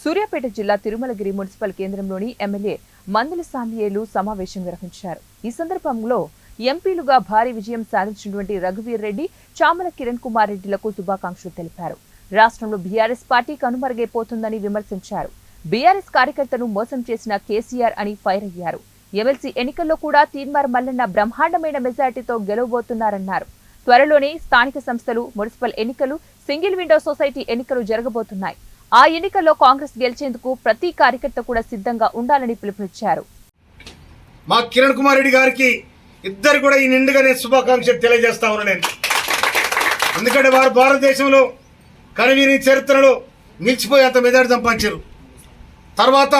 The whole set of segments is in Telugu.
సూర్యాపేట జిల్లా తిరుమలగిరి మున్సిపల్ కేంద్రంలోని ఎమ్మెల్యే మందుల సామ్యేలు సమావేశం నిర్వహించారు. ఈ సందర్భంలో ఎంపీలుగా భారీ విజయం సాధించినటువంటి రఘువీర్ రెడ్డి, చామల కిరణ్ కుమార్ రెడ్డిలకు శుభాకాంక్షలు తెలిపారు. రాష్ట్రంలో బీఆర్ఎస్ పార్టీ కనుమరుగైపోతుందని విమర్శించారు. బీఆర్ఎస్ కార్యకర్తను మోసం చేసిన కేసీఆర్ అని ఫైర్ అయ్యారు. ఎమ్మెల్సీ ఎన్నికల్లో కూడా తీన్మార్ మల్లన్న బ్రహ్మాండమైన మెజార్టీతో గెలవబోతున్నారన్నారు. త్వరలోనే స్థానిక సంస్థలు, మున్సిపల్ ఎన్నికలు, సింగిల్ విండో సొసైటీ ఎన్నికలు జరగబోతున్నాయి. ఆ ఎన్నికల్లో కాంగ్రెస్ గెలిచేందుకు ప్రతి కార్యకర్త కూడా సిద్ధంగా ఉండాలని పిలుపునిచ్చారు. మా కిరణ్ కుమార్ రెడ్డి గారికి ఇద్దరు కూడా ఈ నిండుగానే శుభాకాంక్షలు తెలియజేస్తా ఉన్నాను నేను. ఎందుకంటే వారు భారతదేశంలో కనివీని చరిత్రలో నిలిచిపోయేంత మెజార్టీ సంపాదించారు. తర్వాత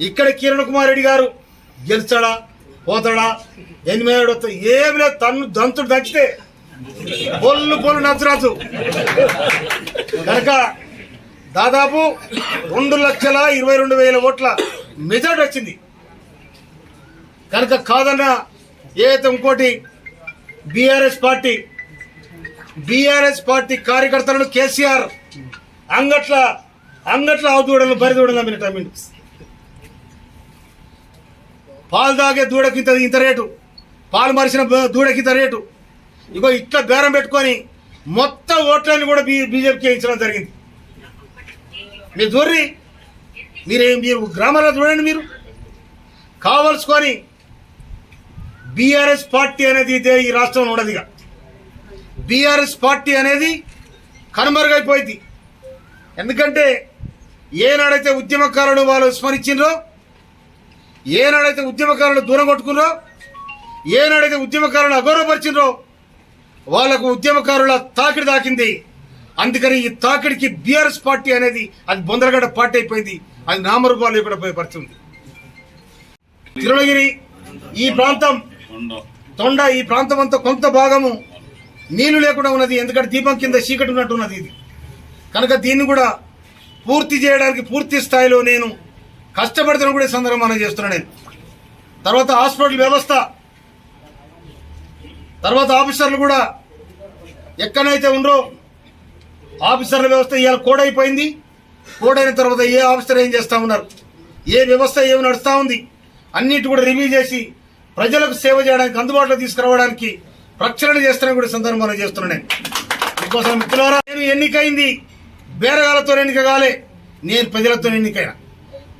ఇక్కడ కిరణ్ కుమార్ రెడ్డి గారు గెలిచాడా పోతాడా ఎనిమిది వస్తాడు ఏమి లేదు, తన్ను దంతుడు దంచితే పొల్లు నచ్చరాజు కనుక దాదాపు 2,22,000 ఓట్ల మెజార్టీ వచ్చింది. కనుక కాదన్న ఏదైతే ఇంకోటి బీఆర్ఎస్ పార్టీ కార్యకర్తలను కేసీఆర్ అంగట్ల ఆవుదూడలను బరిదూడలు అమ్మినట్టు పాలు తాగే దూడకి ఇంత రేటు, పాలు మరిచిన దూడకి ఇంత రేటు, ఇగో ఇట్లా బేరం పెట్టుకొని మొత్తం ఓట్లని కూడా బీజేపీకి వేయించడం జరిగింది. మీరు చూర్రి, మీరు గ్రామాల్లో చూడండి, మీరు కావలసుకొని బీఆర్ఎస్ పార్టీ అనేది ఇదే ఈ రాష్ట్రంలో ఉండదుగా. బీఆర్ఎస్ పార్టీ అనేది కనుమరుగైపోయింది. ఎందుకంటే ఏనాడైతే ఉద్యమకారులు వాళ్ళు స్మరించిండ్రో, ఏనాడైతే ఉద్యమకారులు దూరం కొట్టుకున్నారో, ఏనాడైతే ఉద్యమకారులు అగౌరవపరిచిండ్రో వాళ్లకు ఉద్యమకారుల తాకిడి తాకింది. అందుకని ఈ తాకిడికి బీఆర్ఎస్ పార్టీ అనేది అది బొందరగడ్డ పార్టీ అయిపోయింది. అది నామరూపాలు కూడా పరిచింది. తిరుమలగిరి ఈ ప్రాంతం, తొండ ఈ ప్రాంతం అంతా కొంత భాగము నీళ్లు లేకుండా ఉన్నది. ఎందుకంటే దీపం కింద చీకటి ఉన్నట్టు ఉన్నది ఇది. కనుక దీన్ని కూడా పూర్తి చేయడానికి పూర్తి స్థాయిలో నేను కష్టపడుతున్న కూడా సందర్భం మనం చేస్తున్నాను నేను. తర్వాత హాస్పిటల్ వ్యవస్థ, తర్వాత ఆఫీసర్లు కూడా ఎక్కడైతే ఉండరో ఆఫీసర్ల వ్యవస్థ ఇవాళ కోడ్ అయిపోయింది. కోడ్ అయిన తర్వాత ఏ ఆఫీసర్ ఏం చేస్తూ ఉన్నారు, ఏ వ్యవస్థ ఏమి నడుస్తూ ఉంది, అన్నిటి కూడా రివ్యూ చేసి ప్రజలకు సేవ చేయడానికి, అందుబాటులో తీసుకురావడానికి ప్రక్షాళన చేస్తానని కూడా సందర్భం మనం చేస్తున్నాను నేను. మీకోసం మిత్రులారా, నేను ఎన్నికైంది బేరగాలతో ఎన్నిక కాలే, నేను ప్రజలతో ఎన్నికైనా.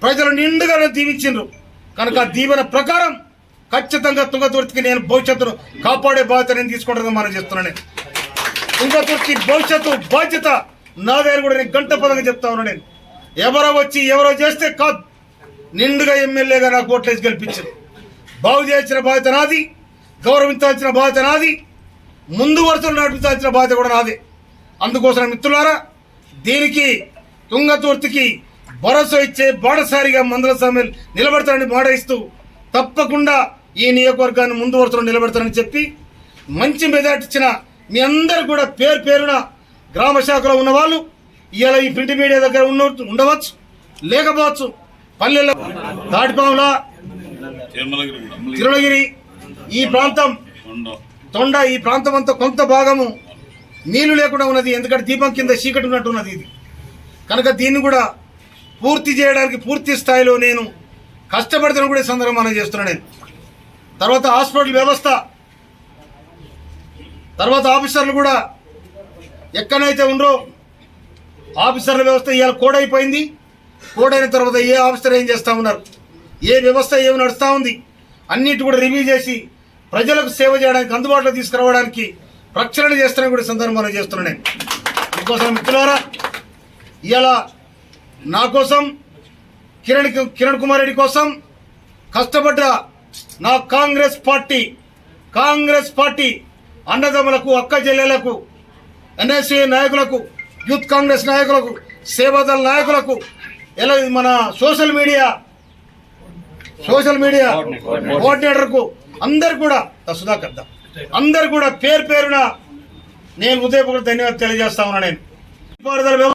ప్రజలు నిండుగా దీవించిండ్రు. కనుక ఆ దీవెన ప్రకారం ఖచ్చితంగా తుంగతుర్తికి నేను భవిష్యత్తును కాపాడే బాధ్యత నేను తీసుకుంటానని మనం చేస్తున్నాను. తుంగతుర్తి భవిష్యత్తు బాధ్యత నాదని కూడా నేను గంట పదంగా చెప్తా ఉన్నాను నేను. ఎవరో వచ్చి ఎవరో చేస్తే కాదు, నిండుగా ఎమ్మెల్యేగా నాకు ఓట్లేసి గెలిపించారు. బాగు చేయాల్సిన బాధ్యత నాది, గౌరవించాల్సిన బాధ్యత నాది, ముందు వరుసలు నడిపించాల్సిన బాధ్యత కూడా నాదే. అందుకోసం మిత్రులారా, దీనికి తుంగతుర్తికి భరోసా ఇచ్చే బాటసారిగా మందుల సామ్యాలు నిలబడతానని మాట ఇస్తూ తప్పకుండా ఈ నియోజకవర్గాన్ని ముందు వరుసలో నిలబెడతానని చెప్పి మంచి మెజార్టీ ఇచ్చిన మీ అందరూ కూడా పేరు పేరున గ్రామ శాఖలో ఉన్న వాళ్ళు ఇవాళ ఈ ప్రింట్ మీడియా దగ్గర ఉండవచ్చు, లేకపోవచ్చు, పల్లెల్లో తాటిపాముల, తిరుమలగిరి ఈ ప్రాంతం, తొండ ఈ ప్రాంతం అంతా కొంత భాగము నీళ్లు లేకుండా ఉన్నది. ఎందుకంటే దీపం కింద చీకటి ఉన్నట్టు ఉన్నది ఇది. కనుక దీన్ని కూడా పూర్తి చేయడానికి పూర్తి స్థాయిలో నేను కష్టపడుతున్న కూడా సందర్భం మనం చేస్తున్నాను నేను. తర్వాత హాస్పిటల్ వ్యవస్థ, తర్వాత ఆఫీసర్లు కూడా ఎక్కడైతే ఉండరో ఆఫీసర్ల వ్యవస్థ ఇవాళ కోడ్ అయిపోయింది. కోడ్ అయిన తర్వాత ఏ ఆఫీసర్ ఏం చేస్తూ ఉన్నారు, ఏ వ్యవస్థ ఏమి నడుస్తూ ఉంది, అన్నిటి కూడా రివ్యూ చేసి ప్రజలకు సేవ చేయడానికి, అందుబాటులో తీసుకురావడానికి ప్రక్షాళన చేస్తానని కూడా సందర్భం మనం చేస్తున్నాను నేను. మీకోసం మిత్రులారా, ఇవాళ నా కోసం, కిరణ్ కుమార్ రెడ్డి కోసం కష్టపడ్డ నా కాంగ్రెస్ పార్టీ అన్నదమ్ములకు, అక్క చెల్లెలకు, ఎన్ఎస్సీ నాయకులకు, యూత్ కాంగ్రెస్ నాయకులకు, సేవాదళ నాయకులకు, ఎలా మన సోషల్ మీడియా కోఆర్డినేటర్కు అందరు కూడా సుధాకర్ అందరు కూడా పేరు పేరున నేను హృదయపూర్వక ధన్యవాదాలు తెలియజేస్తా ఉన్నా నేను.